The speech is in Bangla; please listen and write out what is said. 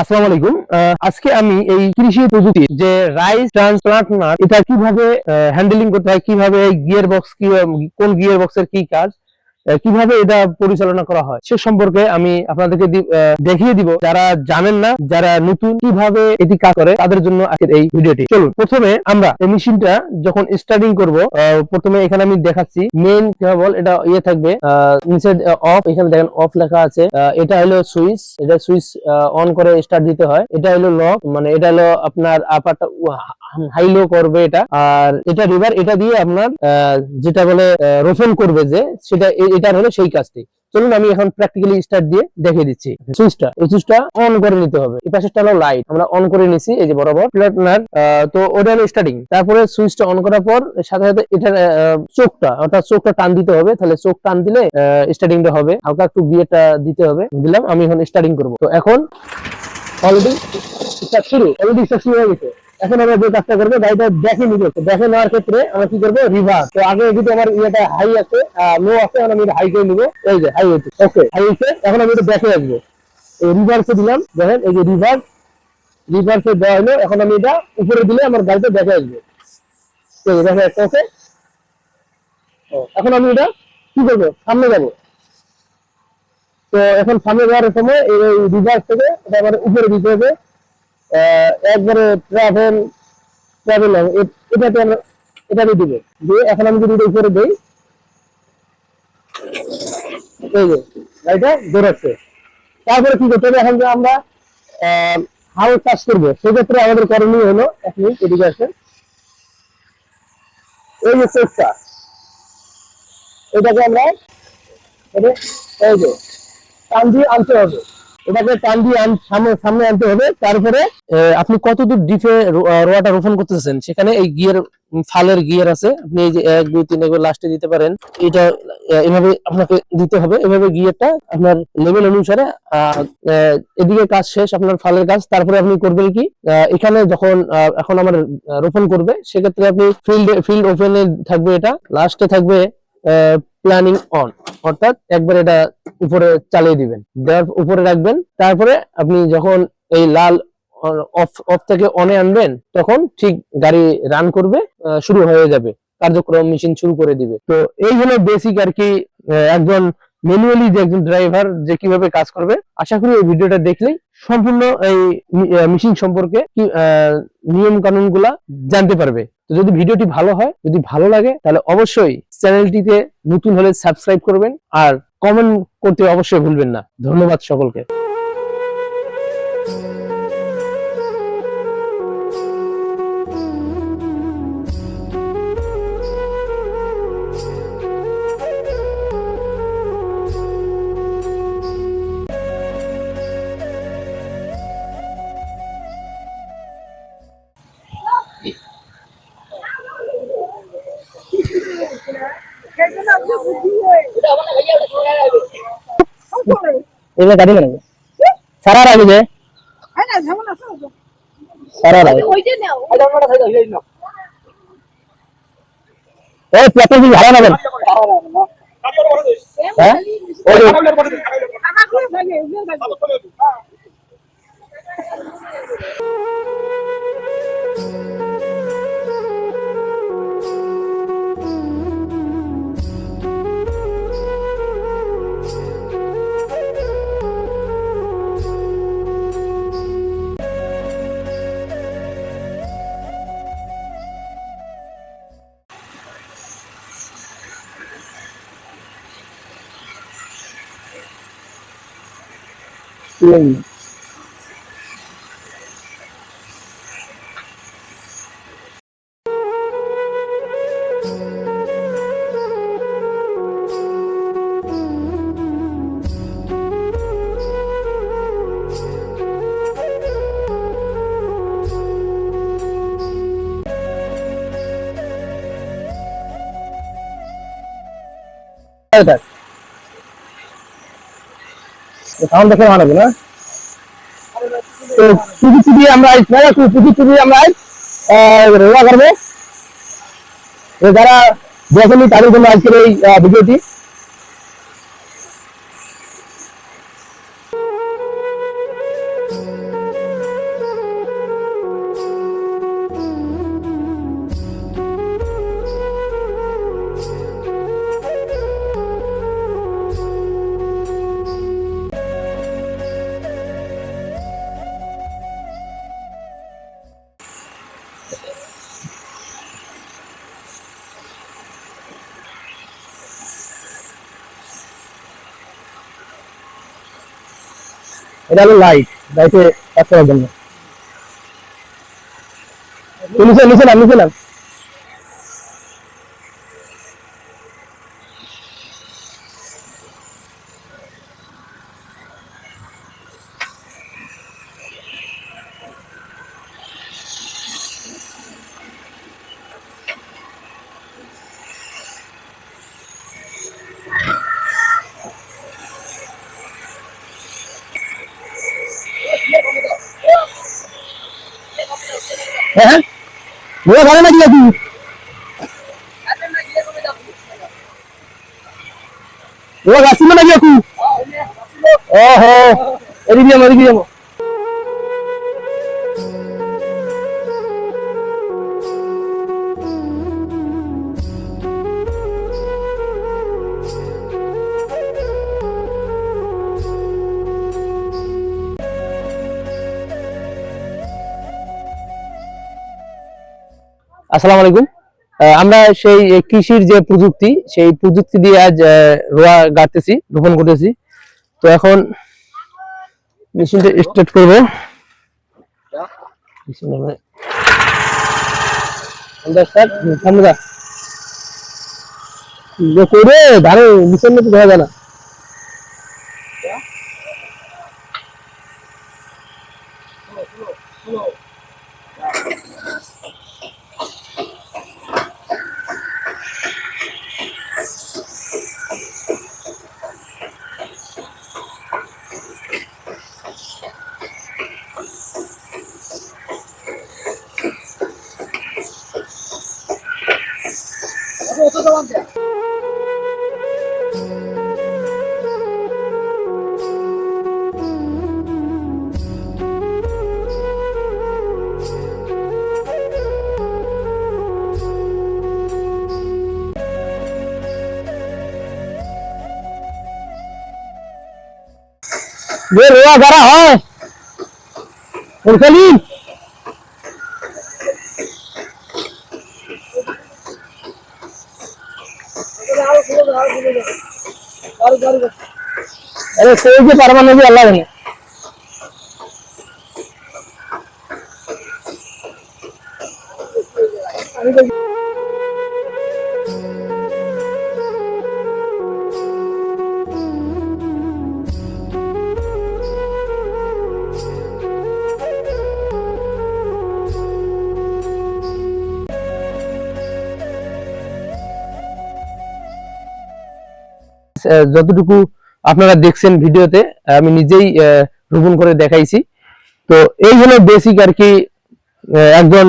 আসসালামু আলাইকুম। আজকে আমি এই কৃষি প্রযুক্তি যে রাইস ট্রান্সপ্লান্টার এটা কিভাবে হ্যান্ডেলিং করতে হয়, কিভাবে গিয়ার বক্স কোন গিয়ার বক্সের কি কাজ, কিভাবে এটা পরিচালনা করা হয় সে সম্পর্কে আমি আপনাদেরকে দেখিয়ে দিব। যারা জানেন না, যারা নতুন কিভাবে এটি কাজ করে তাদের জন্য আজকের এই ভিডিওটি। চলুন প্রথমে আমরা এই মেশিনটা যখন স্টার্টিং করব, প্রথমে এখানে আমি দেখাচ্ছি মেইন কেবল এটা থাকবে নিচে অফ, এখানে দেখেন অফ লেখা আছে। এটা হলো সুইচ, এটা সুইচ অন করে স্টার্ট দিতে হয়। এটা হলো লক, মানে এটা হলো আপনার আপারটা হাই লো করবে এটা, আর এটা রিভার, এটা দিয়ে আপনার যেটা বলে রোশন করবে, যে সেটা এটার হলো সেই কাজটি। চলুন আমি এখন প্র্যাকটিক্যালি স্টার্ট দিয়ে দেখিয়ে দিচ্ছি। এই সুইচটা অন করে নিতে হবে। এই পাশেরটা হলো লাইট, আমরা অন করে নিছি এই যে বরাবর প্লাটনার। তো ওটা হলো স্টার্টিং। তারপরে সুইচটা অন করার পর সাথে সাথে এটার চোখটা টান দিতে হবে, তাহলে চোখ টান দিলে স্টার্টিংটা হবে। হালকা একটু গিয়ারটা দিতে হবে, দিলাম। আমি এখন স্টার্টিং করব। তো এখন অলরেডি স্টার্ট শুরু হয়ে গেছে। এখন আমরা যে কাজটা করবো, গাড়িটা দেখে নিব। দেখে নেওয়ার ক্ষেত্রে আমরা কি করবো, রিভার্স। তো আগে যদি আমার ইয়েটা হাই আছে, লো আছে, এখন আমি হাই করে নিবো। এই যে হাই হচ্ছে, ওকে হাই হচ্ছে। এখন আমি এটা দেখে আসবো, এই রিভার্সে দিলাম। দেখেন এই যে রিভার্সে দেওয়া হলো। এখন আমি এটা উপরে দিলে আমার গাড়িটা দেখে আসবে। দেখে আসতে। এখন আমি এটা কি করবো, সামনে যাবো। তো এখন সামনে যাওয়ার সময় এই রিভার্স থেকে এটা আবার উপরে দিতে হবে। একবারে ট্রাভেল এটাতে আমরা এটাতে দিব দিয়ে এখন আমি যদি এটা উপরে দিই, এই যে গাড়িটা দৌড়াচ্ছে। তারপরে কি করতে হবে, এখন যে আমরা হাউস চাষ করবো, সেক্ষেত্রে আমাদের করণীয় হলো, এক মিনিট এদিকে আসে, এই যে চেষ্টা এটাকে আমরা এই যে টান দিয়ে আনতে হবে। এটাকে টান দিয়ে সামনে আনতে হবে। তারপরে আপনি কতদূর ডিপে রোয়াটা রোপণ করতেছেন, সেখানে এই গিয়ার ফালের গিয়ার আছে। আপনি এই যে 1 2 3 এগুলো লাস্টে দিতে পারেন। এটা এভাবে আপনাকে দিতে হবে, এভাবে গিয়ারটা আপনার লেভেল অনুসারে। এদিকে কাজ শেষ আপনার ফালের কাজ। তারপরে আপনি করবেন কি, এখানে যখন এখন আমার রোপণ করবে, সেক্ষেত্রে আপনি ফিল্ড ওপেনে থাকবে, এটা লাস্টে থাকবে প্ল্যানিং অন, অর্থাৎ একবার এটা উপরে চালিয়ে দিবেন, দেওয়ার উপরে রাখবেন। তারপরে আপনি যখন এই লাল অফ থেকে অনে আনবেন, তখন ঠিক গাড়ি রান করবে, শুরু হয়ে যাবে, কার্যক্রম মেশিন শুরু করে দিবে। তো এই হলো বেসিক আর কি, একজন ম্যানুয়ালি যে একজন ড্রাইভার যে কিভাবে কাজ করবে। আশা করি এই ভিডিওটা দেখলেই সম্পূর্ণ এই মেশিন সম্পর্কে নিয়ম কানুন গুলা জানতে পারবে। তো যদি ভিডিওটি ভালো হয়, যদি ভালো লাগে, তাহলে অবশ্যই চ্যানেলটিতে নতুন হলে সাবস্ক্রাইব করবেন, আর কমেন্ট করতে অবশ্যই ভুলবেন না। ধন্যবাদ সকলকে। এগুলো গাড়ি মানে সারা রাখবে যে সারা রাখবে এই প্লাস্টিক কি হারা নেবেন? হ্যাঁ সাউন্ড দেখে বানাবো না। তো প্রযুক্তি দিয়ে আমরা রোয়া করবো। যারা দেখেনি তাদের জন্য আজকের এই ভিডিওটি। এটা হলো লাইট, লাইটে কাজ করার জন্য। নিচে নিচে নাম, নিচে নাম। হ্যাঁ বড় ভালো নাকি নাকি? ও গাছি নাকি আপনি? ওহো, এদিকে যাবো, এদিকে যাবো। আসসালামু আলাইকুম। আমরা সেই কৃষির যে প্রযুক্তি, সেই প্রযুক্তি দিয়ে আজ রোয়া গাড়তেছি, রোপণ করতেছি। তো এখন মেশিনটা স্টার্ট করবো। ধারে মিশন মতো দেখা যায় না। যে রোয়া গাড়া হয় ওরখানি আরে সেই যে পারবা না যে আল্লাহ জানে। যতটুকু আপনারা দেখছেন ভিডিওতে, আমি নিজেই রোপণ করে দেখাইছি। তো এই হলো বেসিক আর কি একজন